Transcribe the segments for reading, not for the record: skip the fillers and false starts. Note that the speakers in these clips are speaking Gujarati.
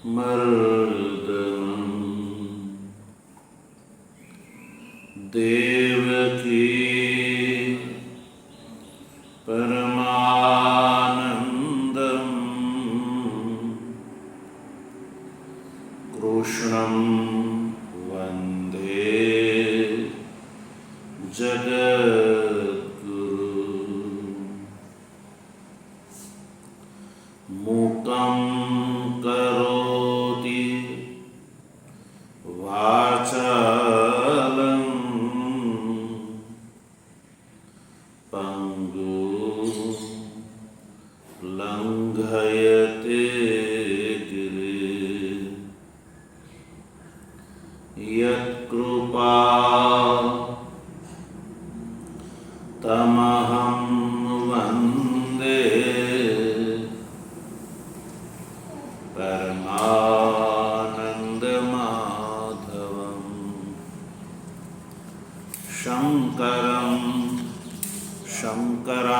मर्दनम् देवकी परमानन्दम् कृष्णं वन्दे जगद्गुरुं मूकं करोति वाचालं पङ्गुं लङ्घयते गिरिं यत्कृपा तमहं वन्दे परमानन्दमाधवम् शङ्करं शङ्कराचार्यं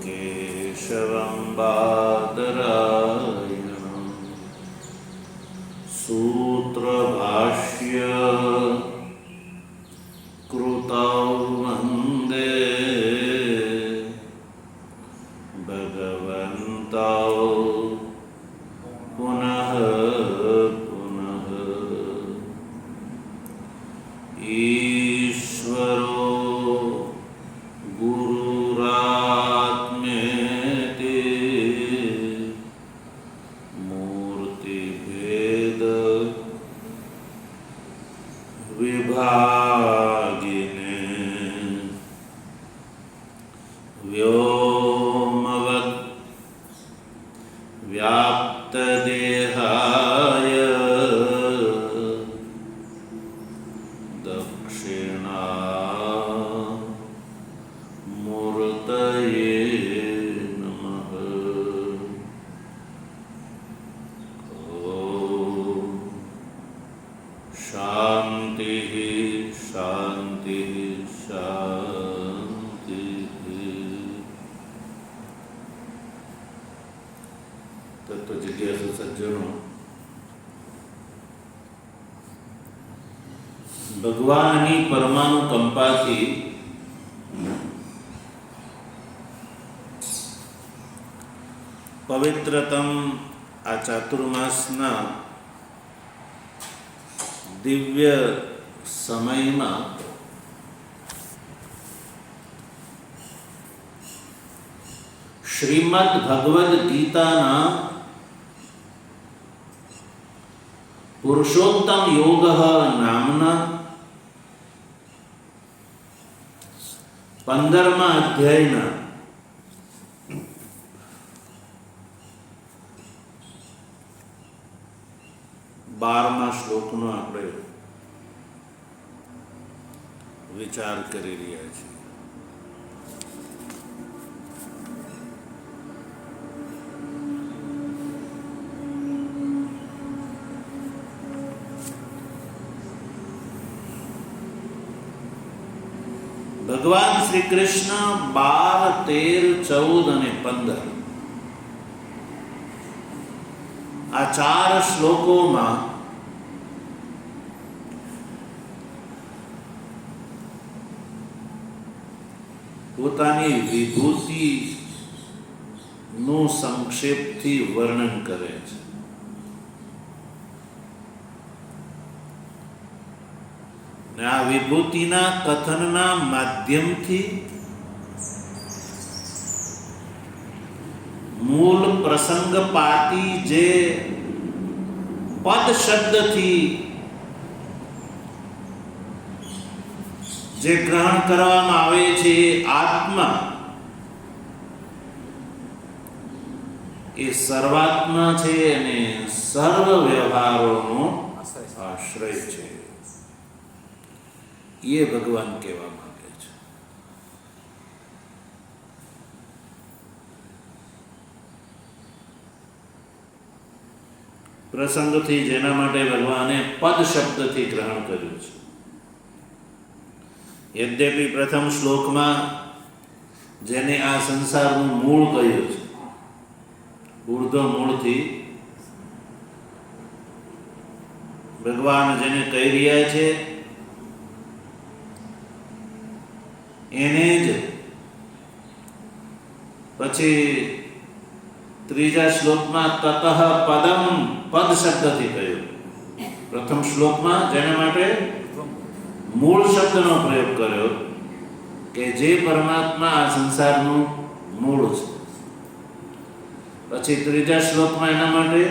केशवं बादरायणं सूत्रभाष्य कृतौ वन्दे भगवन्तौ पुनः पुनः ईश्वरो गुरुरात्मेति मूर्तिभेद विभागिने व्योमवत् व्याप्तदेहाय दक्षिणामूर्तये नमः। ॐ शान्तिः शान्तिः शान्तिः। तत्व जिज्ञासु सज्जनों, ભગવાનની પરમાનુકંપાથી પવિત્રતમ આ ચાતુર્માસના દિવ્ય સમયમાં શ્રીમદ ભગવદ ગીતાના પુરુષોત્તમ યોગ નામના 15મા અધ્યાયના 12મા શ્લોકનો આપણે વિચાર કરી રહ્યા છીએ. ભગવાન શ્રી કૃષ્ણ 12, 13, 14 અને 15 આ 4 શ્લોકોમાં પોતાની વિભૂતિનું સંક્ષેપથી વર્ણન કરે છે. આ વિભૂતિના કથનના માધ્યમથી મૂળ પ્રસંગપાતી જે પદ શબ્દથી જે ગ્રહણ કરવામાં આવે છે આત્મા, એ સર્વાત્મા છે અને સર્વ વ્યવહારોનો આશ્રય છે. ये भगवान कहेवा मांगे छे. प्रसंगथी जेना माटे भगवाने पद शब्दथी ग्रहण कर्युं छे. यद्यपि प्रथम श्लोक में जेने आ संसारનું મૂળ કહ્યું છે ઉર્ધ્વ મૂળથી ભગવાન જેને કહી રહ્યા છે એને જ પછી ત્રીજા શ્લોકમાં તતઃ પદમ પદ શબ્દથી કહ્યું. પ્રથમ શ્લોકમાં જેના માટે મૂળ શબ્દનો પ્રયોગ કર્યો કે જે પરમાત્મા આ સંસારનું મૂળ છે. પછી ત્રીજા શ્લોકમાં એના માટે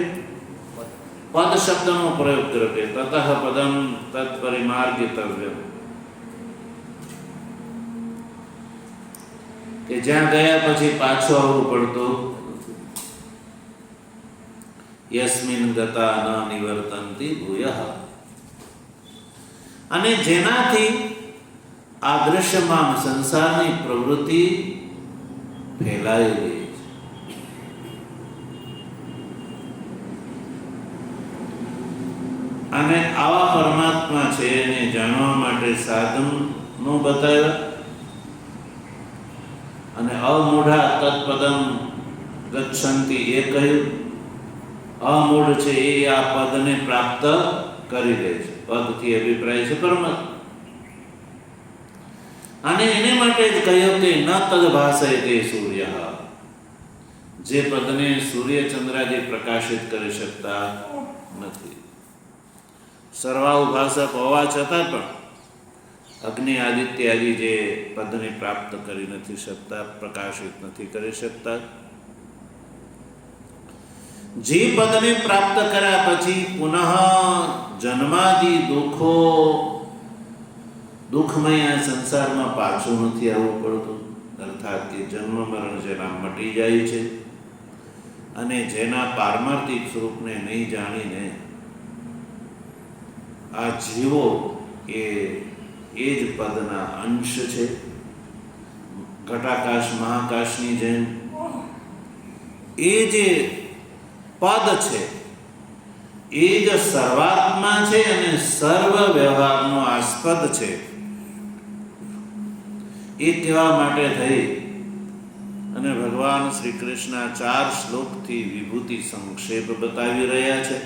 પદ શબ્દનો પ્રયોગ કર્યો કે તતઃ પદમ તત્પરિમાર્ગિતવ્ય, કે જ્યાં ગયા પછી પાછું આવવું પડતું. યસ્મિન ગતા ન નિવર્તન્તિ ભૂયઃ, અને જેનાથી આ દૃશ્યમાન સંસારની પ્રવૃત્તિ ફેલાઈ ગઈ છે. અને આવા પરમાત્મા છે એને જાણવા માટે સાધનો બતાવ્યા અને અમૂઢા તત્પદમ ગચ્છન્તિ એ કહ્યું. અમૂઢ છે એ આ પદને પ્રાપ્ત કરી લે છે. પદથી અભિપ્રાય છે પરમાત્મા. અને એને માટે જ કહ્યું કે ન તદ ભાષે તે સૂર્ય, જે પદને સૂર્ય ચંદ્રાદિ પ્રકાશિત કરી શકતા નથી. સર્વાઉભાસક હોવા છતાં પણ અગ્નિ આદિત્ય આદિ જે પદને પ્રાપ્ત કરી નથી શકતા, પ્રકાશિત નથી કરી શકતા, જે પદને પ્રાપ્ત કર્યા પછી પુનઃ જન્માદિ દુઃખમય સંસારમાં પાછું નથી આવવું પડતું. અર્થાત કે જન્મ મરણ જેના મટી જાય છે અને જેના પારમાર્થિક સ્વરૂપને નહીં જાણીને આ જીવો એ જ પદના અંશ છે. ઘટાકાશ મહાકાશની જેમ એ જે પદ છે એ જ સર્વાત્મા છે અને સર્વ વ્યવહારનો આસ્પદ છે. એ કહેવા માટે થઈ અને ભગવાન શ્રી કૃષ્ણ 4 શ્લોકથી વિભૂતિ સંક્ષેપ બતાવી રહ્યા છે.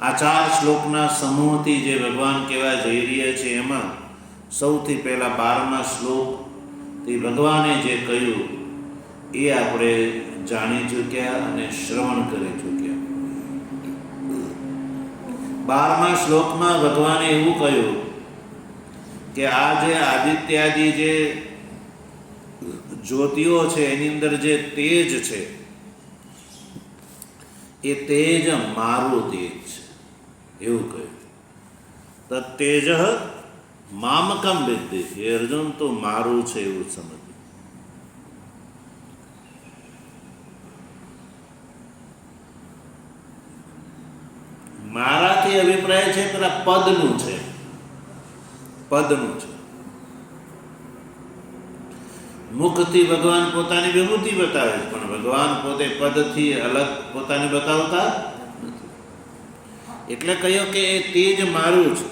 આ 4 શ્લોકના સમૂહથી જે ભગવાન કહેવા જઈ રહ્યા છે એમાં સૌથી પહેલા 12મા શ્લોકથી ભગવાને જે કહ્યું એ આપણે જાણી ચૂક્યા અને શ્રવણ કરી ચૂક્યા. 12મા શ્લોકમાં ભગવાને એવું કહ્યું કે આ જે આદિત્યાદિ જે જ્યોતિઓ છે એની અંદર જે તેજ છે એ તેજ મારું તેજ છે એવું કહ્યું. તત્તેજ મામકમ વિદ્ધિ, એ અર્જુન તો મારું છે એવું સમજ. મારાથી અભિપ્રાય છે પેલા પદનું છે, પદનું છે. મુખથી ભગવાન પોતાની વિભૂતિ બતાવે છે પણ ભગવાન પોતે પદથી અલગ પોતાની બતાવતા નથી. એટલે કહ્યું કે એ તેજ મારું છે.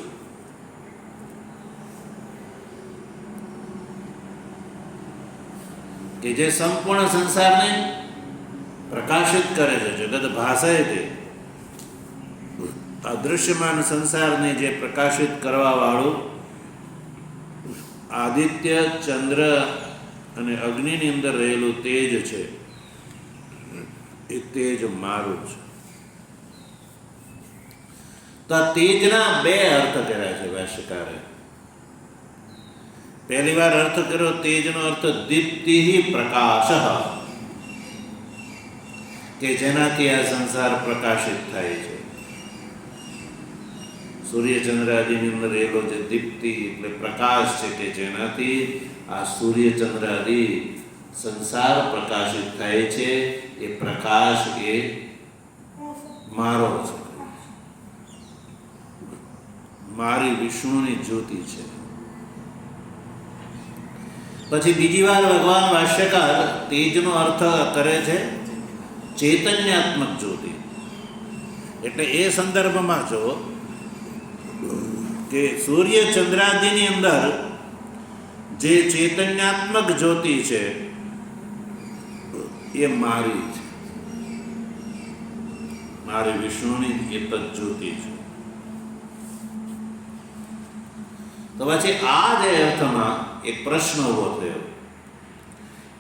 કે જે સંપૂર્ણ સંસારને પ્રકાશિત કરે છે. જગત ભાષાએ તે અદૃશ્યમાન સંસારને જે પ્રકાશિત કરવા વાળું આદિત્ય, ચંદ્ર અને અગ્નિની અંદર રહેલું તેજ છે એ તેજ મારું છે. તો તેજના 2 અર્થ કર્યા છે ભાષ્યકારે. પહેલી વાર અર્થ કર્યો તેજનો અર્થ દીપ્તિ પ્રકાશ, કે જેનાથી આ સંસાર પ્રકાશિત થાય છે. સૂર્ય ચંદ્ર આદિની અંદર રહેલો જે દીપ્તિ એટલે પ્રકાશ છે કે જેનાથી આ સૂર્ય ચંદ્ર આદિ સંસાર પ્રકાશિત થાય છે. એ પ્રકાશ એ મારો છે, મારી વિષ્ણુની જ્યોતિ છે. પછી બીજી વાર ભગવાન ભાષ્યકાર તેજનો અર્થ કરે છે ચૈતન્યાત્મક જ્યોતિ. એટલે એ સંદર્ભમાં જો કે સૂર્ય ચંદ્રાદિની અંદર જે ચૈતન્યાત્મક જ્યોતિ છે એ મારી છે, મારી વિષ્ણુની એક જ જ્યોતિ છે. તો પછી આ જે અર્થમાં એક પ્રશ્ન ઉભો થયો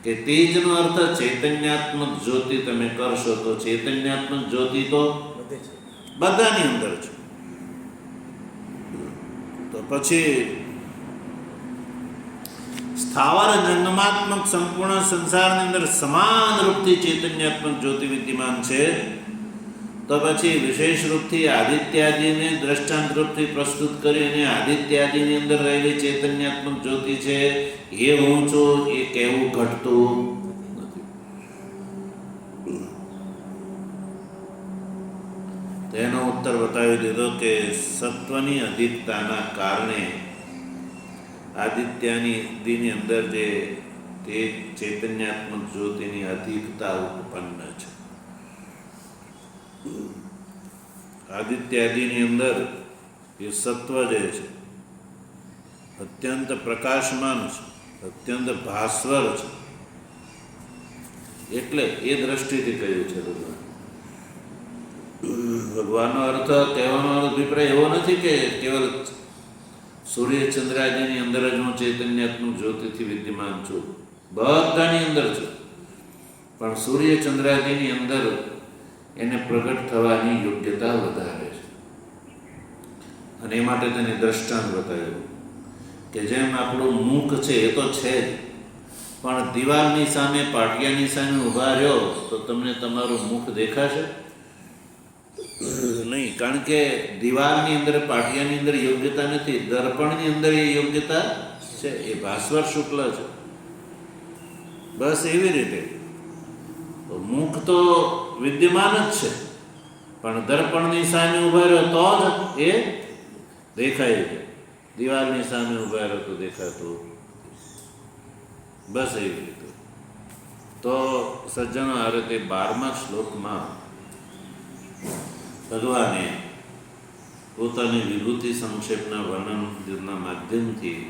કે તેજનો અર્થ ચૈતન્યાત્મક જ્યોતિ તમે કરશો તો ચૈતન્યાત્મક જ્યોતિ તો બધાની અંદર છે. તો પછી સ્થાવર જંગમાત્મક સંપૂર્ણ સંસારની અંદર સમાન રૂપથી ચૈતન્યાત્મક જ્યોતિ વિદ્યમાન છે. તો પછી વિશેષ રૂપથી આદિત્યાદિને દ્રષ્ટાંત રૂપથી પ્રસ્તુત કરી અને આદિત્યાદિની અંદર રહેલી ચૈતન્યાત્મક જ્યોતિ છે એ હું છું એ કહેવું ઘટતું નથી. તેનો ઉત્તર બતાવી દીધો કે સત્વની અધિકતાના કારણે આદિત્યાની અંદર જે તે ચૈતન્યાત્મક જ્યોતિની અધિકતા ઉત્પન્ન છે. આદિત્યાદિની અંદર એ સત્વ જે છે અત્યંત પ્રકાશમાન છે, અત્યંત ભાસ્વર છે. એટલે એ દ્રષ્ટિથી કહ્યું છે ભગવાનનો અર્થ કહેવાનો અભિપ્રાય એવો નથી કે કેવલ સૂર્ય ચંદ્રાદિની અંદર જ હું ચૈતન્યાત્મક જ્યોતિથી વિદ્યમાન છું, બધાની અંદર છું. પણ સૂર્ય ચંદ્રાદિની અંદર એને પ્રગટ થવાની યોગ્યતા વધારે છે. અને એ માટે તેને દ્રષ્ટાંત બતાવ્યું કે જેમ આપણું મુખ છે એ તો છે જ, પણ દિવાલની સામે પાટિયાની સામે ઊભા રહ્યો તો તમને તમારું મુખ દેખાશે નહીં, કારણ કે દિવાલની અંદર પાટિયાની અંદર યોગ્યતા નથી, દર્પણની અંદર એ યોગ્યતા છે. એ ભાસ્વર શુક્લ છે. બસ એવી રીતે મુખ તો વિદ્યમાન જ છે, પણ દર્પણની સામે ઉભા રહ્યો તો જ એ દેખાય છે. દિવાલની સામે ઉભા રહ્યો તો દેખાતું. બસ એવી રીતે. તો સજ્જનો આ રીતે 12મા શ્લોકમાં ભગવાને પોતાની વિભૂતિ સંક્ષેપના વર્ણનના માધ્યમથી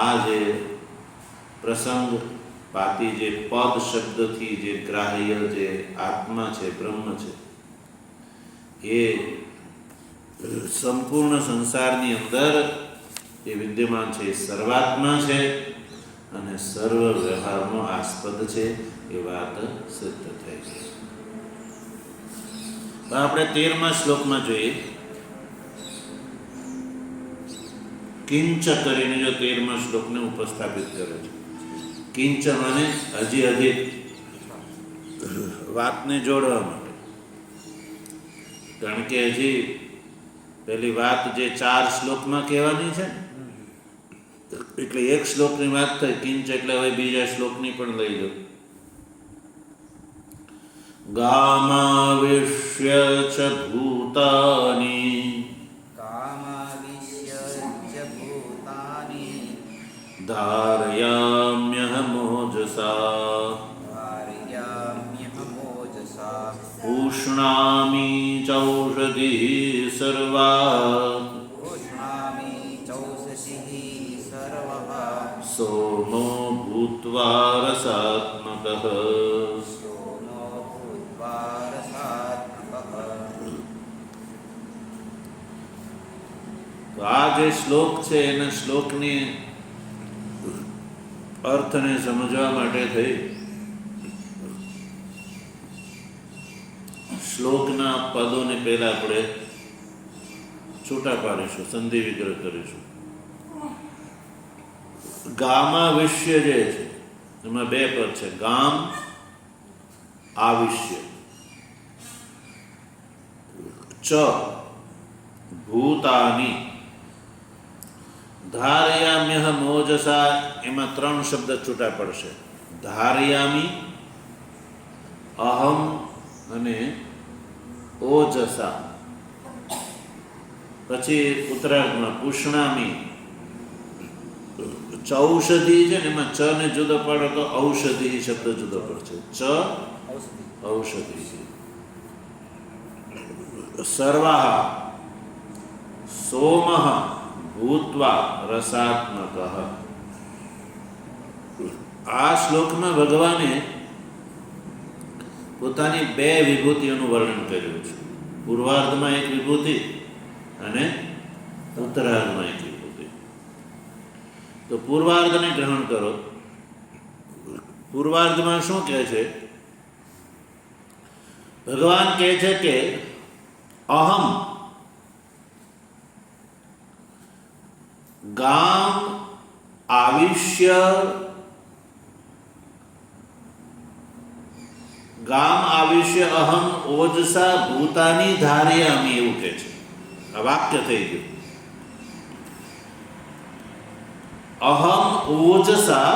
આ જે પ્રસંગ પાતી જે પદ શબ્દથી જે ગ્રાહ્ય જે આત્મા છે, બ્રહ્મ છે, એ સંપૂર્ણ સંસારની અંદર એ વિદ્યમાન છે, એ સર્વાત્મા છે અને સર્વ વ્યવહારનો આસ્પદ છે. એ વાત સિદ્ધ થઈ છે. આપણે 13મા શ્લોકમાં જોઈએ. કિંચ કરીને જો 13મા શ્લોકને ઉપસ્થાપિત કરે છે. કિંચ મને હજી અધિક વાતને જોડવા માટે, કારણ કે હજી પેલી વાત જે 4 શ્લોકમાં કહેવાની છે ને, એટલે એક શ્લોકની વાત થઈ. કિંચ એટલે હવે બીજા શ્લોકની પણ લઈ લો. ગામાવિશ્ય ચ ભૂતાની ધારયામ્યહમોજસા ઉષ્ણામી ચૌષધિः સર્વાत् સોમો ભૂત્વા રસાત્મકઃ. તો આ જે શ્લોક છે એના શ્લોકની અર્થને સમજવા માટે થઈ શ્લોકના પદોને પહેલા આપણે છૂટા પાડીશું, સંધિ વિગ્રહ કરીશું. ગામાવિશ્ય જે છે એમાં 2 પદ છે. ગામ આવિશ્ય, ચ ભૂતાની. ધારયામ્યહ મોજસા એમાં 3 શબ્દ છૂટા પડશે. ધારયામી, અહમ અને ઓજસા. પછી ઉત્તરાર્ધમાં પુષ્ણામી. ચૌષધિ છે ને એમાં ચ ને જુદો પડે તો ઔષધિ શબ્દ જુદો પડશે. ચ ઔષધિ. સર્વાહ સોમઃ ભૂત્વા રસાત્મકઃ. આ શ્લોકમાં ભગવાને પોતાની બે વિભૂતિઓનું વર્ણન કર્યું છે. પૂર્વાર્ધમાં એક વિભૂતિ અને ઉત્તરાર્ધમાં એક વિભૂતિ. તો પૂર્વાર્ધને ગ્રહણ કરો. પૂર્વાર્ધમાં શું કહે છે? ભગવાન કહે છે કે અહમ ગામ આવિષ્ય અહમ ઓજસા ભૂતાની ધારયામિ, એવું કહે છે. આ વાક્ય થઈ ગયું. અહમ ઓજસા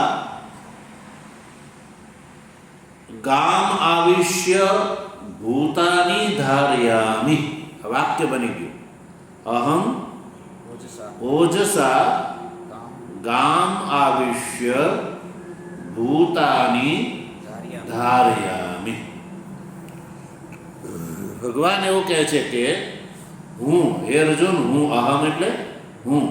ગામ આવિષ્ય ભૂતાની ધારયામિ, આ વાક્ય બની ગયું. અહમ ઓજસા ગામ આવિષ્ય ભૂતાની ધારયામિ. ભગવાન એવું કહે છે કે હું, હે અર્જુન, હું અહમ એટલે હું,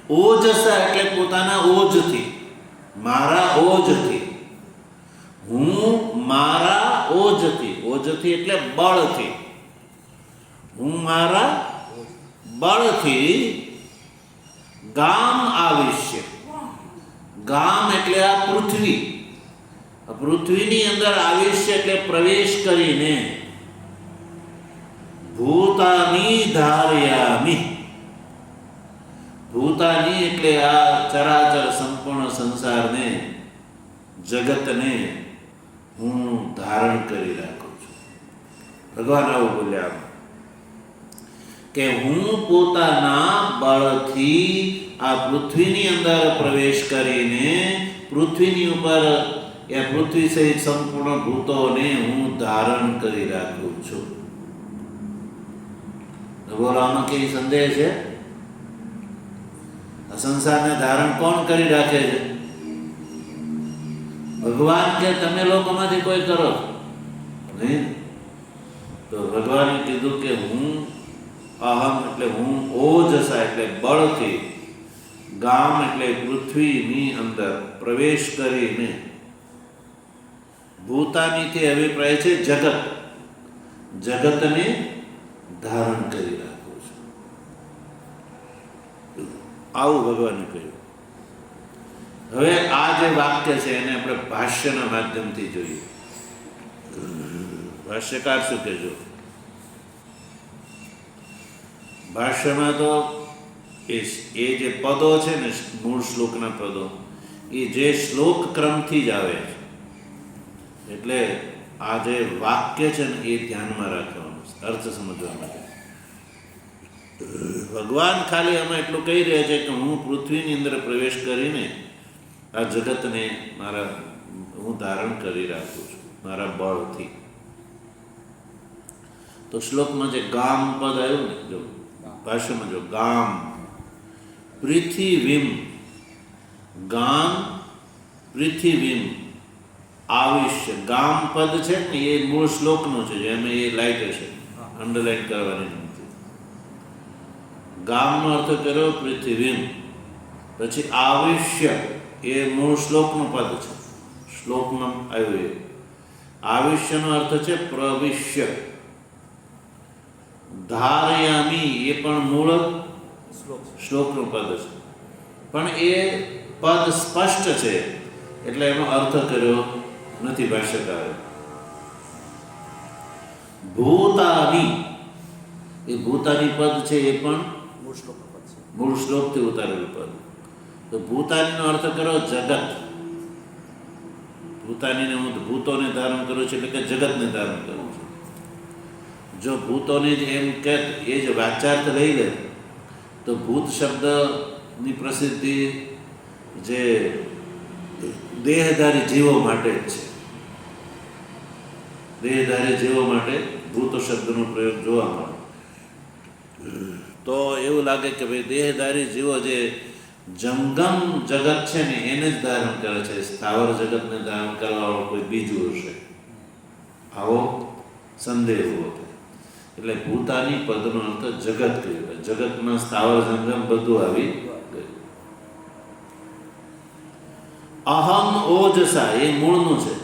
ઓજસા એટલે પોતાના ઓજથી, મારા ઓજથી, હું મારા ઓજથી, ઓજથી એટલે બળથી, હું મારા બળથી ગામ આવિષ્ય, ગામ એટલે આ પૃથ્વી, પૃથ્વીની અંદર આવિષ્ય એટલે પ્રવેશ કરીને, ભૂતાની ધારયામિ, ભૂતાની એટલે આ ચરાચર સંપૂર્ણ સંસારને, જગતને હું ધારણ કરી રાખું છું. ભગવાન આવું બોલ્યા કે હું પોતાના બળથી આ પૃથ્વીની અંદર પ્રવેશ કરીને પૃથ્વીની ઉપર એ પૃથ્વી સહિત સંપૂર્ણ ભૂતોને હું ધારણ કરી રાખું છું. બોલો, આમાં કઈ સંદેહ છે? આ સંસારને ધારણ કોણ કરી રાખે છે? ભગવાન કે તમે લોકોમાંથી કોઈ કરો નહીં? તો ભગવાને કીધું કે હું અહમ એટલે હું, ઓજસા એટલે બળથી, ગામ એટલે પૃથ્વીની અંદર પ્રવેશ કરીને, ભૂતાનીથી અભિપ્રાય છે જગત, જગતને ધારણ કરી રાખું છું. આવું ભગવાને કહ્યું. હવે આ જે વાક્ય છે એને આપણે ભાષ્યના માધ્યમથી જોઈએ. ભાષ્યકાર શું કહેજો? ભાષ્યમાં તો એ જે પદો છે ને, મૂળ શ્લોકના પદો, એ જે શ્લોક ક્રમથી જ આવે છે. એટલે આ જે વાક્ય છે ને એ ધ્યાનમાં રાખવાનું, અર્થ સમજવા માટે. ભગવાન ખાલી અમે એટલું કહી રહ્યા છે કે હું પૃથ્વીની અંદર પ્રવેશ કરીને આ જગતને હું ધારણ કરી રાખું છું મારા બળથી. તો શ્લોકમાં જે ગામ પદ આવ્યું ને, જો ભાષામાં જો ગામ પૃથ્વીમ, ગામ પૃથ્વીમ આવિષ્ય, ગામ પદ છે ને એ મૂળ શ્લોકનું છે, જેમ એ લાઈટ હશે અંડરલાઈન કરવાની નથી. ગામનો અર્થ કર્યો પૃથ્વીમ, પછી આવિષ્ય એ મૂળ શ્લોકનું પદ છે, શ્લોકમાં આવ્યું એ. આવિષ્યનો અર્થ છે પ્રવિશ્ય. ધારયામી એ પણ મૂળ શ્લોકનું પદ છે, પણ એ પદ સ્પષ્ટ છે એટલે એનો અર્થ કર્યો નથી ભાષ્યકારે. ભૂતાની, એ ભૂતાની પદ છે એ પણ મૂળ શ્લોકથી ઉતારેલું પદ. તો ભૂતાનીનો અર્થ કર્યો જગત. ભૂતાનીને હું ભૂતોને ધારણ કરું છું એટલે કે જગતને ધારણ કરું છું. જો ભૂતોને જ એમ કે એ જ વાચાર્થ લઈ લે તો ભૂત શબ્દની પ્રસિદ્ધિ જે દેહધારી જીવો માટે જ છે. દેહધારી જીવો માટે ભૂત શબ્દનો પ્રયોગ જોવા મળે. તો એવું લાગે કે ભાઈ દેહધારી જીવો જે જંગમ જગત છે ને એને જ ધારણ કરે છે, સ્થાવર જગતને ધારણ કરવાવાળો કોઈ બીજું હશે, આવો સંદેહ ઉભો થાય. એટલે ભૂતાની પદનો અર્થ જગત કહ્યું. જગતમાં સ્થાવર જંગમ બધું આવી ગયું. અહમ ઓજસા એ મૂળનું છે.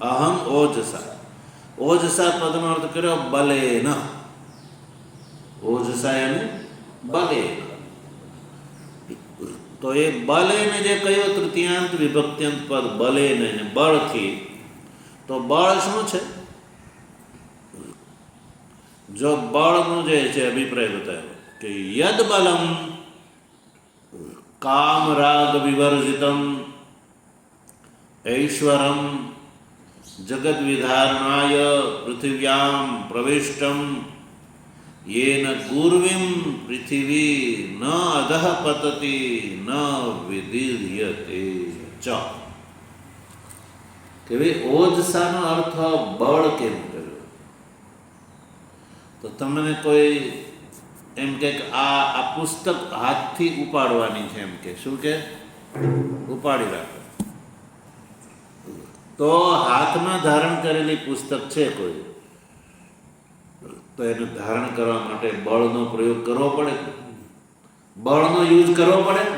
અહમ ઓજસા. ઓજસા પદનો અર્થ કર્યો બલેન. ઓજસા એને બલેન. તો એ બલેન જે કયો તૃતીયાંત વિભક્ત્યંત પદ બલેન એને બળથી, તો બળ શું છે? જો બળનો જે છે અભિપ્રાય બતાવ્યો કે યદ બલમ કામ રાગ વિવર્જિતમ ઐશ્વરમ જગદ વિધારણાય પૃથિવ્યામ પ્રવિષ્ટમ येन गुर्विं पृथिवी न अधः पतति न विदीर्यते च. કે ભાઈ ઓજસાનો અર્થ બળ કેમ કર્યો? તો તમને કોઈ એમ કે આ પુસ્તક હાથથી ઉપાડવાની છે, એમ કે શું કે ઉપાડી રાખો, તો હાથમાં ધારણ કરેલી પુસ્તક છે કોઈ, તો એને ધારણ કરવા માટે બળનો પ્રયોગ કરવો પડે, બળનો યુઝ કરવો પડે ને.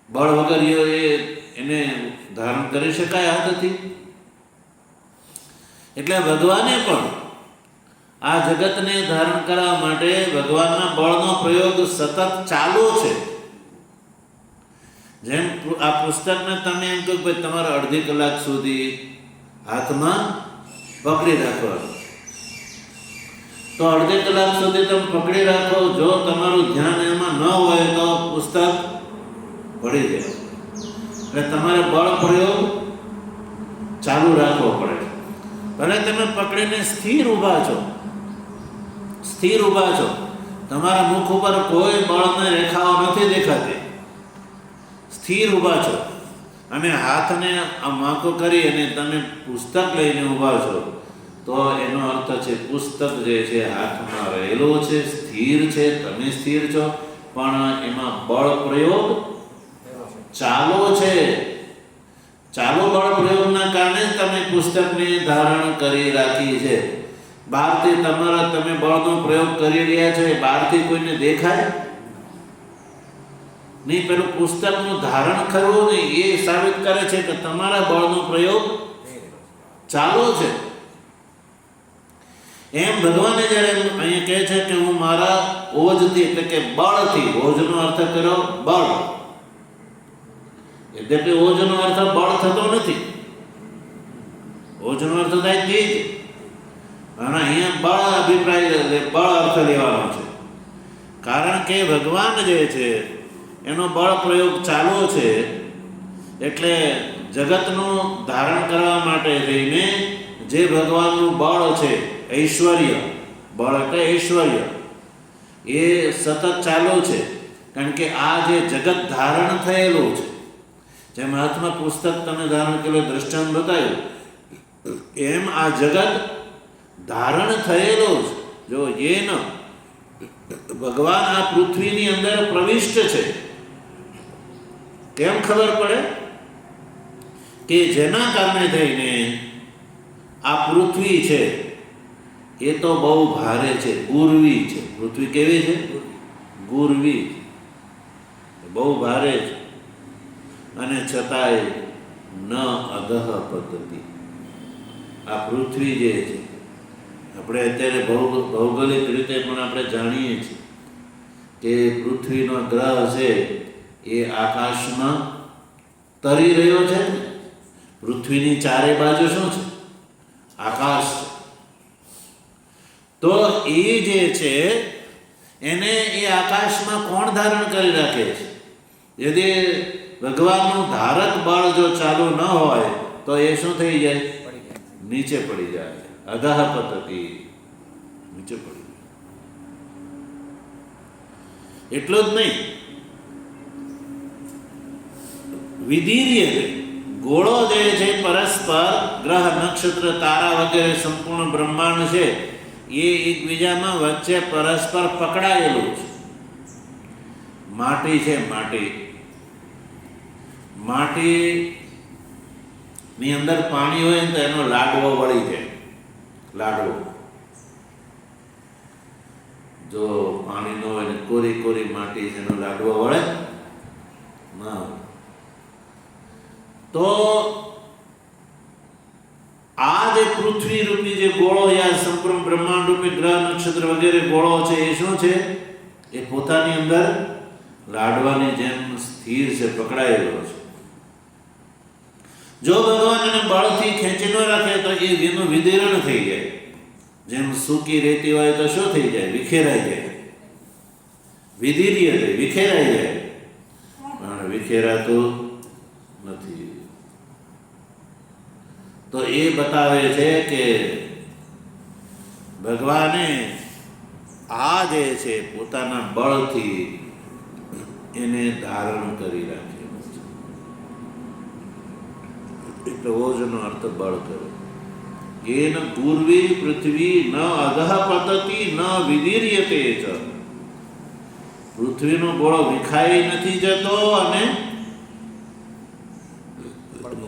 બળ વગર એને ધારણ કરી શકાય હાથથી? એટલે ભગવાને પણ આ જગતને ધારણ કરવા માટે ભગવાનના બળનો પ્રયોગ સતત ચાલુ છે. જેમ આ પુસ્તકને તમે એમ કહો કે તમારે અડધી કલાક સુધી હાથમાં પકડી રાખવાનું, તો અડધી કલાક સુધી તમે પકડી રાખો. જો તમારું ધ્યાન એમાં ન હોય તો પુસ્તક પડી જાય. એટલે તમારે બળ પ્રયોગ ચાલુ રાખવો પડે. ભલે તમે પકડીને સ્થિર ઊભા છો, તમારા મુખ ઉપર કોઈ બળની રેખાઓ નથી દેખાતી, સ્થિર ઊભા છો, અને હાથને આમ વાંકો કરી અને તમે પુસ્તક લઈને ઊભા છો, તો એનો અર્થ છે પુસ્તક જે છે હાથમાં રહેલો છે, સ્થિર છે, તમે સ્થિર છો, પણ એમાં બળ પ્રયોગ ચાલુ છે. ચાલુ બળ પ્રયોગના કારણે તમે પુસ્તકને ધારણ કરી રાખી છે. બહારથી તમે બળનો પ્રયોગ કરી રહ્યા છો, એ બહારથી કોઈને દેખાય નહીં. પેલું પુસ્તકનું ધારણ કરવું નહીં એ સાબિત કરે છે કે તમારા બળનો પ્રયોગ ચાલુ છે. એમ ભગવાને જ્યારે અહીંયા કહે છે કે હું મારા ઓજથી એટલે કે બળથી, ઓજનો અર્થ કર્યો બળ, એટલે કે ઓજનો અર્થ બળ થતો નથી, ઓજનો અર્થ થાય તેજ, અને અહીંયા બળ અભિપ્રાય બળ અર્થ લેવાનો છે. કારણ કે ભગવાન જે છે એનો બળ પ્રયોગ ચાલુ છે, એટલે જગતનું ધારણ કરવા માટે થઈને જે ભગવાનનું બળ છે, ઐશ્વર્ય, બળ એટલે ઐશ્વર્ય, એ સતત ચાલુ છે. કારણ કે આ જે જગત ધારણ થયેલું છે, જેમ હાથમાં પુસ્તક તમે ધારણ કરેલું દ્રષ્ટાંત બતાવ્યું, એમ આ જગત ધારણ થયેલું છે. જો એ ન ભગવાન આ પૃથ્વીની અંદર પ્રવિષ્ટ છે, કેમ ખબર પડે? કે જેના કારણે થઈને આ પૃથ્વી છે એ તો બહુ ભારે છે, ગુરવી છે. પૃથ્વી કેવી છે? ગુરવી, બહુ ભારે છે, અને છતાંય ન અધઃ પતતિ. આ પૃથ્વી જે છે, આપણે અત્યારે ભૌગોલિક રીતે પણ આપણે જાણીએ છીએ કે પૃથ્વીનો ગ્રહ છે એ આકાશમાં તરી રહ્યો છે. પૃથ્વીની ચારે બાજુ શું છે? આકાશ. તો એ જે છે એને એ આકાશમાં કોણ ધારણ કરી રાખે છે? यदि ભગવાનનું ધારક બળ જો ચાલુ ન હોય તો એ શું થઈ જાય? નીચે પડી જાય. અધઃ પતતિ, નીચે પડી જાય. એટલું જ નહીં, વિદીર્ય ગોળો જે છે પરસ્પર, ગ્રહ નક્ષત્ર તારા વગેરે સંપૂર્ણ બ્રહ્માંડ છે એ એકબીજામાં વચ્ચે પરસ્પર પકડાયેલું છે. માટી છે, માટીની અંદર પાણી હોય ને તો એનો લાડવો વળી જાય. લાડવો જો પાણી ન હોય ને કોરી કોરી માટી છે, એનો લાડવો વળે ના. તો જે પૃથ્વી રૂપી જે ગોળો યા સંપૂર્ણ બ્રહ્માંડ રૂપી ગ્રહ નક્ષત્ર વગેરે ગોળો છે એ શું છે? એ પોતાની અંદર લાડવાની જેમ સ્થિર છે, પકડાયેલો છે. જો ભગવાન એને બળથી ખેંચી ન રાખે તો એનું વિદીર્ણ થઈ જાય. જેમ સૂકી રેતી હોય તો શું થઈ જાય? વિખેરાઈ જાય. વિદીર્ય જાય, વિખેરાઈ જાય. પણ વિખેરાતું નથી. તો એ બતાવે છે કે ભગવાને આ જે છે પોતાના બળથી એને ધારણ કરી રાખ્યું છે. એટલે ઓજનો અર્થ બળ કરે. એન પૂર્વી પૃથ્વી ન અધઃ પતતી ન વિદીર્યતે ચ. પૃથ્વીનો ગોળો વિખાઈ નથી જતો અને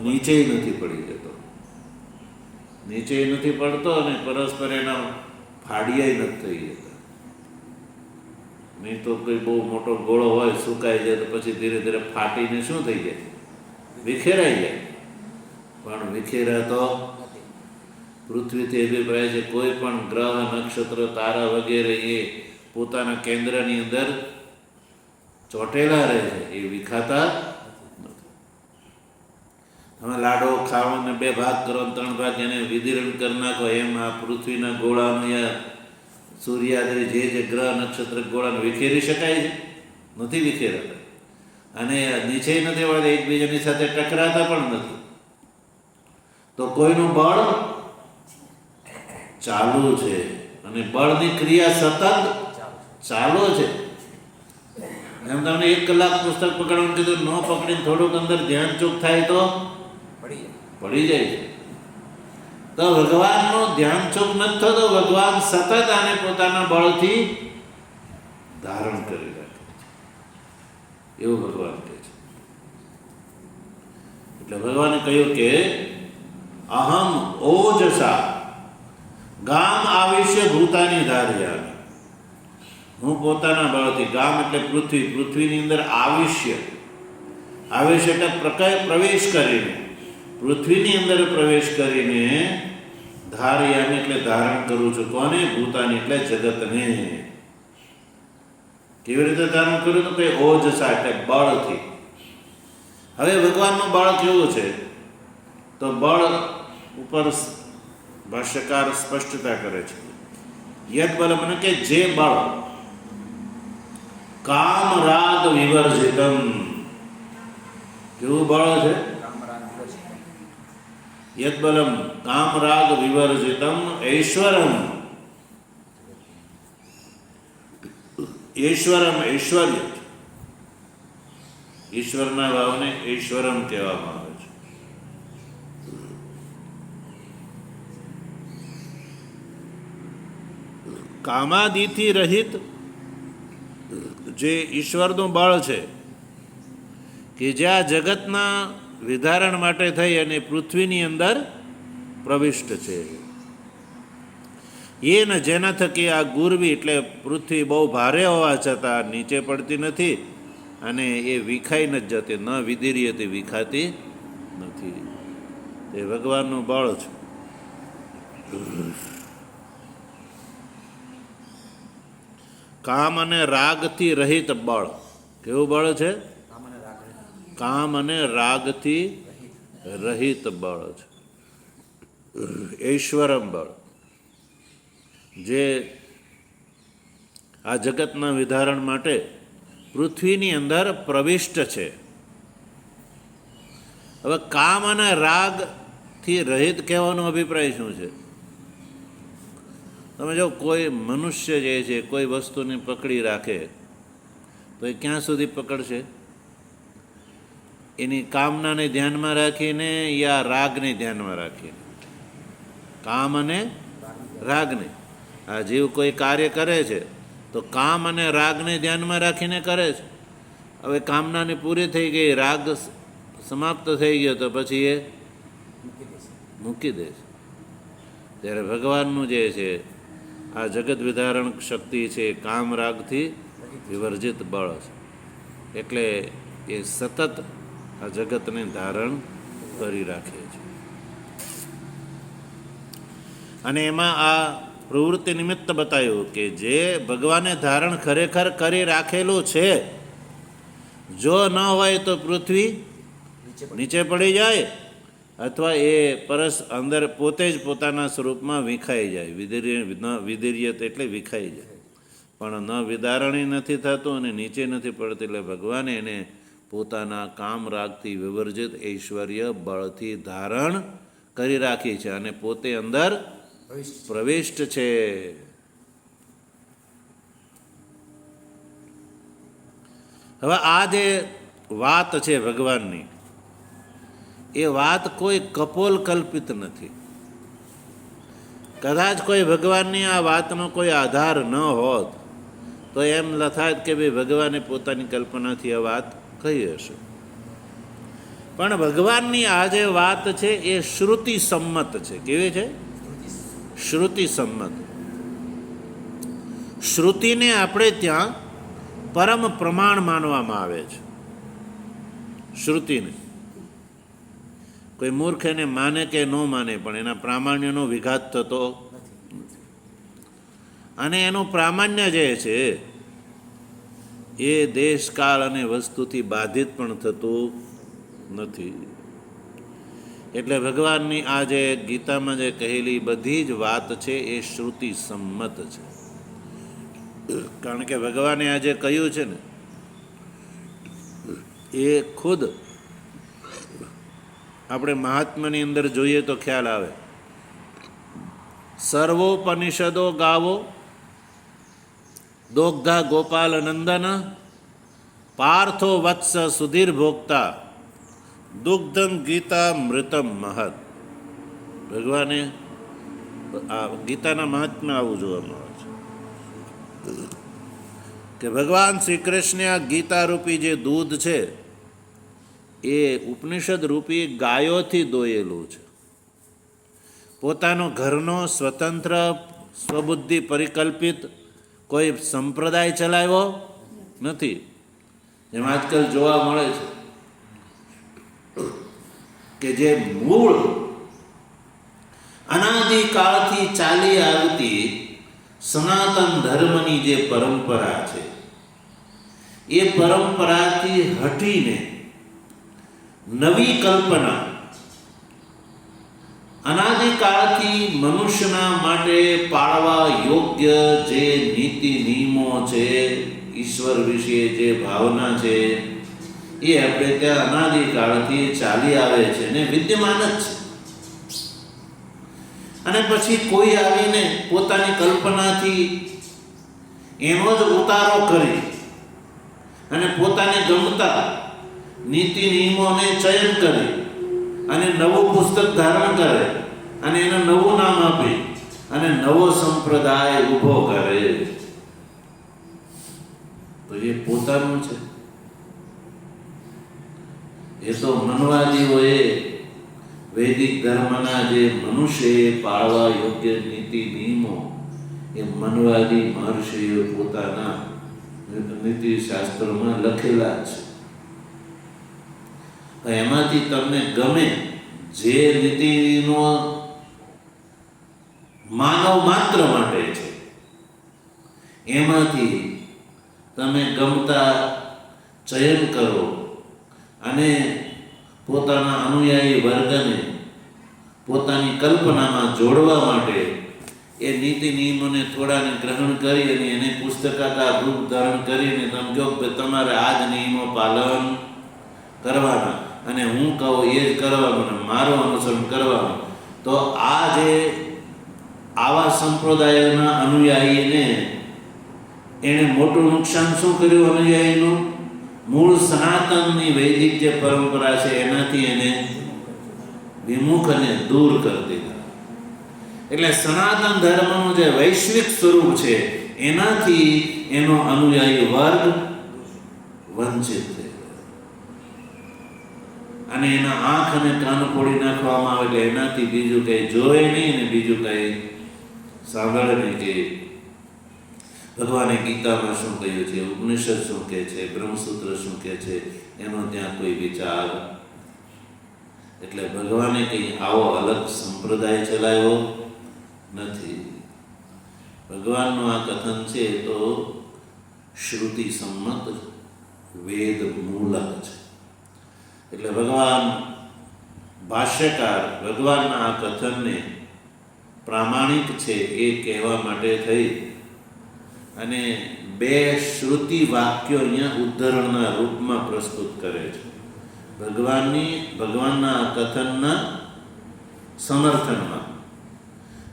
નીચે નથી પડી જતો. નીચે નથી પડતો અને પરસ્પર એના ફાડિયા નથી થઈ જતા. નહીં તો કોઈ બહુ મોટો ગોળો હોય, સુકાઈ જાય તો પછી ધીરે ધીરે ફાટીને શું થઈ જાય? વિખેરાઈ જાય. પણ વિખેરાતો પૃથ્વીથી અભિપ્રાય છે કોઈ પણ ગ્રહ નક્ષત્ર તારા વગેરે એ પોતાના કેન્દ્રની અંદર ચોટેલા રહે છે, એ વિખાતા નથી. તમે લાડો ખાઓ ને 2 ભાગ કરો, 3 ભાગ એને વિદીર્ણ કરી નાખો, એમ આ પૃથ્વીના ગોળાનું યા સૂર્યાદિ જે ગ્રહ નક્ષત્ર ગોળાને વિખેરી શકાય છે? નથી વિખેરાતા. અને નીચે નથી વળતા, એકબીજાની સાથે ટકરાતા પણ નથી. તો કોઈનું બળ ચાલુ છે અને બળની ક્રિયા સતત ચાલુ છે. એમ તમને 1 કલાક પુસ્તક પકડવાનું કીધું, ન પકડીને થોડુંક અંદર ધ્યાન ચૂક થાય તો પડી જાય છે. તો ભગવાનનું ધ્યાન ચૂક નથી થતો. ભગવાન સતત આને પોતાના બળથી ધારણ કરી રાખે છે, એવું ભગવાન કહે છે. એટલે ભગવાને કહ્યું કે અહમ ઓજસા ગામ આવિષ્ય ભૂતાની ધાર્યા. હું પોતાના બળથી, ગામ એટલે પૃથ્વી, પૃથ્વીની અંદર આવિષ્ય, આવિષ્ય એટલે પ્રવેશ કરીને, પૃથ્વીની અંદર પ્રવેશ કરીને ધાર્યામી એટલે ધારણ કરું છું. કોને? ભૂતાની એટલે જગતને. કેવી રીતે ધારણ કર્યું? તો કે ઓજસા એટલે બળથી. હવે ભગવાનનું બળ કેવું છે? તો બળ ઉપર ભાષ્યકાર સ્પષ્ટતા કરે છે. યદ બલ મને કે જે બળ કામ રાગ વિવર્જિતમ. કેવું બળ છે? યદ બલમ કામ રાગ વિવર્જિતમ ઐશ્વરમ. ઐશ્વરમ ઐશ્વર્ય, ઈશ્વરના ભાવને ઐશ્વરમ કહેવામાં આવે છે. કામાદિથી રહિત જે ઈશ્વરનું બળ છે કે જ્યાં જગતના વિધારણ માટે થઈ અને પૃથ્વીની અંદર પ્રવિષ્ટ છે. એ ને જેના થકી આ ગુરવી એટલે પૃથ્વી બહુ ભારે હોવા છતાં નીચે પડતી નથી અને એ વિખાઈ નથી જતી, ન વિદીર્યથી વિખાતી નથી. એ ભગવાનનું બળ છે. કામ અને રાગથી રહિત બળ. કેવું બળ છે? કામ અને રાગથી રહિત બળ છે. ઐશ્વરમ બળ, જે આ જગતના વિધારણ માટે પૃથ્વીની અંદર પ્રવિષ્ટ છે. હવે કામ અને રાગથી રહિત કહેવાનો અભિપ્રાય શું છે? તમે જો કોઈ મનુષ્ય જે છે કોઈ વસ્તુને પકડી રાખે તો એ ક્યાં સુધી પકડશે? એની કામનાને ધ્યાનમાં રાખીને યા રાગને ધ્યાનમાં રાખીને? કામ અને રાગને. આ જીવ કોઈ કાર્ય કરે છે તો કામ અને રાગને ધ્યાનમાં રાખીને કરે છે. હવે કામનાને પૂરી થઈ ગઈ, રાગ સમાપ્ત થઈ ગયો તો પછી એ મૂકી દે છે. ત્યારે ભગવાનનું જે છે આ જગત વિધારણ શક્તિ છે કામ રાગથી વિવર્જિત બળ છે. એટલે એ સતત આ જગતને ધારણ કરી રાખે છે. અને એમાં આ પ્રવૃત્તિ નિમિત્ત બતાવ્યું કે જે ભગવાને ધારણ ખરેખર કરી રાખેલું છે, જો ન હોય તો પૃથ્વી નીચે પડી જાય અથવા એ પરસ અંદર પોતે જ પોતાના સ્વરૂપમાં વિખાઈ જાય. વિધિર્યત એટલે વિખાઈ જાય, પણ ન વિદારણી નથી થતું અને નીચે નથી પડતી. એટલે ભગવાને એને પોતાના કામ રાગથી વિવર્જિત ઐશ્વર્ય બળથી ધારણ કરી રાખી છે અને પોતે અંદર પ્રવિષ્ટ છે. હવે આ જે વાત છે ભગવાનની, એ વાત કોઈ કપોલ કલ્પિત નથી. કદાચ કોઈ ભગવાનની આ વાતનો કોઈ આધાર ન હોત તો એમ લથાત કે ભાઈ ભગવાને પોતાની કલ્પનાથી આ વાત કહી હશે. પણ ભગવાનની આ જે વાત છે એ શ્રુતિ સંમત છે. કેવી છે? શ્રુતિ સંમત. શ્રુતિને આપણે ત્યાં પરમ પ્રમાણ માનવામાં આવે છે. શ્રુતિને કોઈ મૂર્ખ એને માને કે ન માને, પણ એના પ્રામાણ્યનો વિઘાત થતો અને એનું પ્રામાણ્ય જે છે એ દેશકાળ અને વસ્તુથી બાધિત પણ થતું નથી. એટલે ભગવાનની આ જે ગીતામાં જે કહેલી બધી જ વાત છે એ શ્રુતિ સંમત છે. કારણ કે ભગવાને આ જે કહ્યું છે ને એ ખુદ આપણે મહાત્માની અંદર જોઈએ તો ખ્યાલ આવે. સર્વોપનિષદો ગાવો દોગ્ધા ગોપાલ નંદન પાર્થો વત્સ સુધીર ભોગતા દુગ્ધમ ગીતા મૃતમ મહત. ભગવાને આ ગીતાના મહાત્મ્ય આવું જોવામાં આવે છે કે ભગવાન શ્રી કૃષ્ણે આ ગીતા રૂપી જે દૂધ છે એ ઉપનિષદ રૂપી ગાયોથી દોયેલું છે. પોતાનો ઘરનો સ્વતંત્ર સ્વબુદ્ધિ પરિકલ્પિત કોઈ સંપ્રદાય ચલાવ્યો નથી, જેમ આજકાલ જોવા મળે છે કે જે મૂળ અનાદિકાળથી ચાલી આવતી સનાતન ધર્મની જે પરંપરા છે એ પરંપરાથી હટીને નવી કલ્પના અનાદિકાળથી મનુષ્યના માટે પાળવા યોગ્ય જે નીતિ નિયમો છે, ઈશ્વર વિશે જે ભાવના છે એ આપણે ત્યાં અનાદિકાળથી ચાલી આવે છે ને વિદ્યમાન જ છે. અને પછી કોઈ આવીને પોતાની કલ્પનાથી એનો જ ઉતારો કરી અને પોતાને ગમતા નીતિ નિયમોને ચયન કરી અને નવું પુસ્તક ધારણ કરે અને એને નવું નામ આપી અને નવો સંપ્રદાય ઊભો કરે તો એ પોતાનું છે. એ તો મનવાદીઓએ વૈદિક ધર્મના જે મનુષ્યએ પાળવા યોગ્ય નીતિ નિયમો એ મનવાદી મહર્ષિઓ પોતાના નીતિ શાસ્ત્રોમાં લખેલા છે. એમાંથી તમને ગમે જે નીતિનો માનવ માત્ર માટે છે એમાંથી તમે ગમતા ચયન કરો અને પોતાના અનુયાયી વર્ગને પોતાની કલ્પનામાં જોડવા માટે એ નીતિ નિયમોને થોડાને ગ્રહણ કરી અને એને પુસ્તકાકાર રૂપ ધારણ કરીને તમે કહો કે તમારે આ જ નિયમો પાલન કરવાના અને હું કહું એ જ કરવાનું અને મારું અનુસરણ કરવાનું, તો આ જે આવા સંપ્રદાયોના અનુયાયીને એણે મોટું નુકસાન શું કર્યું? અનુયાયીનું મૂળ સનાતનની વૈદિક જે પરંપરા છે એનાથી એને વિમુખ અને દૂર કરી દીધા. એટલે સનાતન ધર્મનું જે વૈશ્વિક સ્વરૂપ છે એનાથી એનો અનુયાયી વર્ગ વંચિત છે અને એના આંખ અને કાન ફોડી નાખવામાં આવે. એટલે એનાથી બીજું કંઈ જોવે નહીં ને બીજું કંઈ સાંભળે નહીં કે ભગવાને ગીતામાં શું કહ્યું છે, ઉપનિષદ શું કહે છે, બ્રહ્મસૂત્ર શું કહે છે, એનો ત્યાં કોઈ વિચાર. એટલે ભગવાને કંઈ આવો અલગ સંપ્રદાય ચલાવ્યો નથી. ભગવાનનું આ કથન છે તો શ્રુતિ સંમત વેદ મૂલક છે. એટલે ભગવાન ભાષ્યકાર ભગવાનના આ કથનને પ્રામાણિક છે એ કહેવા માટે થઈ અને બે શ્રુતિ વાક્યો અહીંયા ઉદ્ધરણના રૂપમાં પ્રસ્તુત કરે છે. ભગવાનના આ કથનના સમર્થનમાં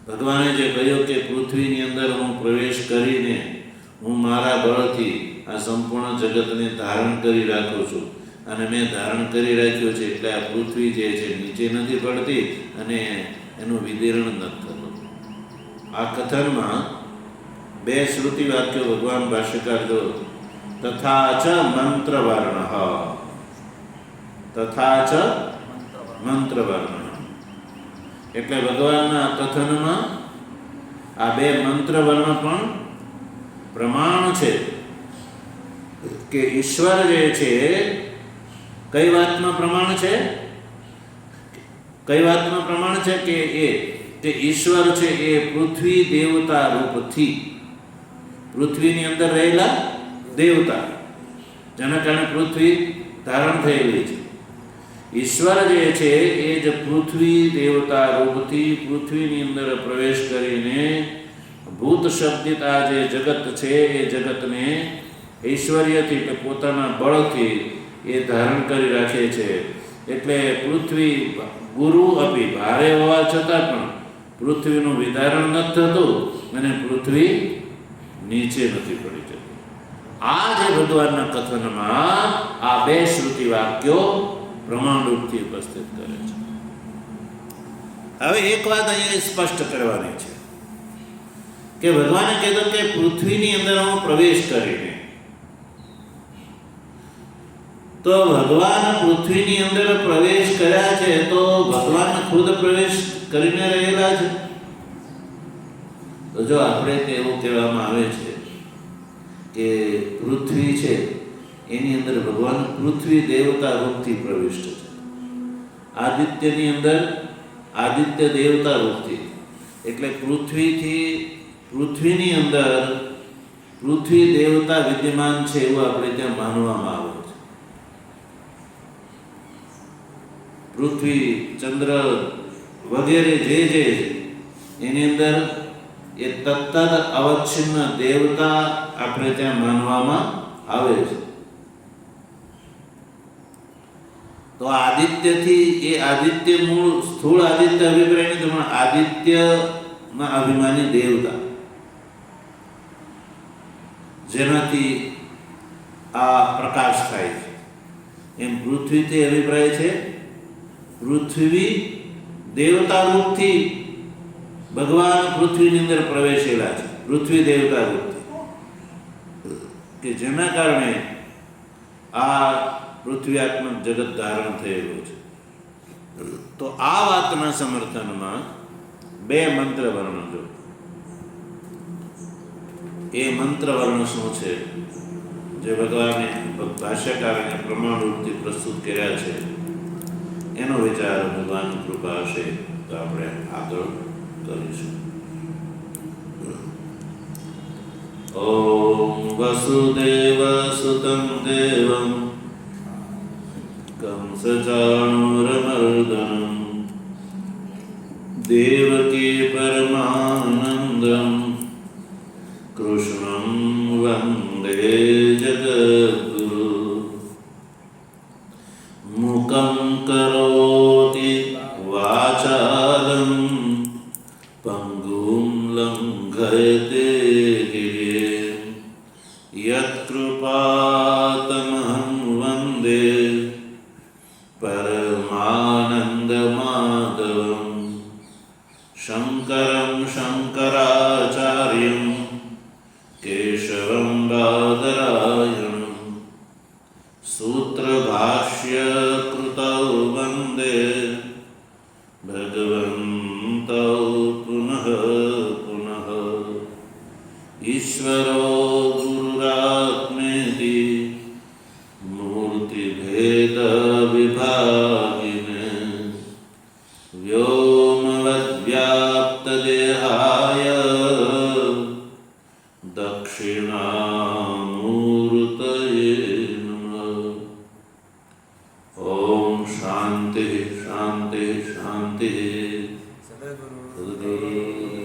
ભગવાને જે કહ્યું કે પૃથ્વીની અંદર હું પ્રવેશ કરીને હું મારા બળથી આ સંપૂર્ણ જગતને ધારણ કરી રાખું છું અને મેં ધારણ કરી રાખ્યું છે એટલે આ પૃથ્વી જે છે નીચે નથી પડતી અને એનું વિદીર્ણ નથી થતું. આ કથનમાં બે શ્રુતિ વાક્યો ભગવાન ભાષ્યકાર જો તથા ચ મંત્રવર્ણ તથા ચ મંત્રવર્ણ એટલે ભગવાનના કથનમાં આ બે મંત્રવર્ણ પણ પ્રમાણ છે કે ઈશ્વર જે છે કઈ વાતમાં પ્રમાણ છે કે ઈશ્વર છે એ પૃથ્વી દેવતા રૂપથી પૃથ્વીની અંદર રહેલા દેવતા જેના કારણે પૃથ્વી ધારણ થયેલી છે. ઈશ્વર જે છે એ જ પૃથ્વી દેવતા રૂપથી પૃથ્વીની અંદર પ્રવેશ કરીને ભૂત શબ્દિત આ જે જગત છે એ જગતને ઐશ્વર્યથી એટલે પોતાના બળથી એ ધારણ કરી રાખે છે. એટલે પૃથ્વી ગુરુ અપી ભારે હોવા છતાં પણ પૃથ્વીનું વિધારણ નથી થતું અને પૃથ્વી નીચે નથી પડી જતી. આ જે ભગવાનના કથનમાં આ બે શ્રુતિ વાક્યો પ્રમાણરૂપથી ઉપસ્થિત કરે છે. હવે એક વાત અહીંયા સ્પષ્ટ કરવાની છે કે ભગવાને કીધું કે પૃથ્વીની અંદર હું પ્રવેશ કરીને, તો ભગવાન પૃથ્વીની અંદર પ્રવેશ કર્યા છે તો ભગવાન ખુદ પ્રવેશ કરીને રહેલા છે. તો જો આપણે તો એવું કહેવામાં આવે છે કે પૃથ્વી છે એની અંદર ભગવાન પૃથ્વી દેવતા રૂપથી પ્રવિષ્ટ છે. આદિત્યની અંદર આદિત્ય દેવતા રૂપથી એટલે પૃથ્વીની અંદર પૃથ્વી દેવતા વિદ્યમાન છે એવું આપણે ત્યાં માનવામાં આવે છે. પૃથ્વી ચંદ્ર વગેરે જે એની અંદર એ તત્ત અવચ્છિન્ન દેવતા આપણે ત્યાં માનવામાં આવે છે. તો આદિત્યથી એ આદિત્ય મૂળ સ્થૂળ આદિત્ય અભિપ્રાય નહીં, પણ આદિત્યના અભિમાની દેવતા જેનાથી આ પ્રકાશ થાય છે. એમ પૃથ્વીથી અભિપ્રાય છે પૃથ્વી દેવતા રૂપથી ભગવાન પૃથ્વીની અંદર પ્રવેશેલા છે. પૃથ્વી દેવતા રૂપથી કે જેના કારણે આ પૃથ્વીઆત્મક જગત ધારણ થયેલું છે. તો આ વાતના સમર્થનમાં બે મંત્ર વર્ણ જો એ મંત્ર વર્ણ શું છે જે ભગવાને ભાષ્યકારને પ્રમાણરૂપથી પ્રસ્તુત કર્યા છે એનો વિચાર ભગવાનની કૃપા હશે તો આપણે આગળ કરીશું. ઓમ વસુદેવ સુતં દેવં કંસચાણૂરમર્દનમ દેવકી પરમાનંદમ કૃષ્ણં વંદે જગદ્ગુરુ. મુખં કરોતિ વાચાલં પંગું લંઘયતે ગિરિં યત્કૃપાતમહં વંદે પરમાનંદમાધવં શંકરં શંકરાચાર્યં કેશવં બાદરાયણં સૂત્રભાષ્યકૃતૌ વંદે ભગવन्तૌ પુનઃ પુનઃ. ઈશ્વરો ગુરુરાત્મેતિ મૂર્તિભેદ વિભાગિને વ્યોમવદ્વ્યાપ્તદેહાય दक्षिणामूर्तये नमः। ओम शांति शांति शांति। सद्गुरु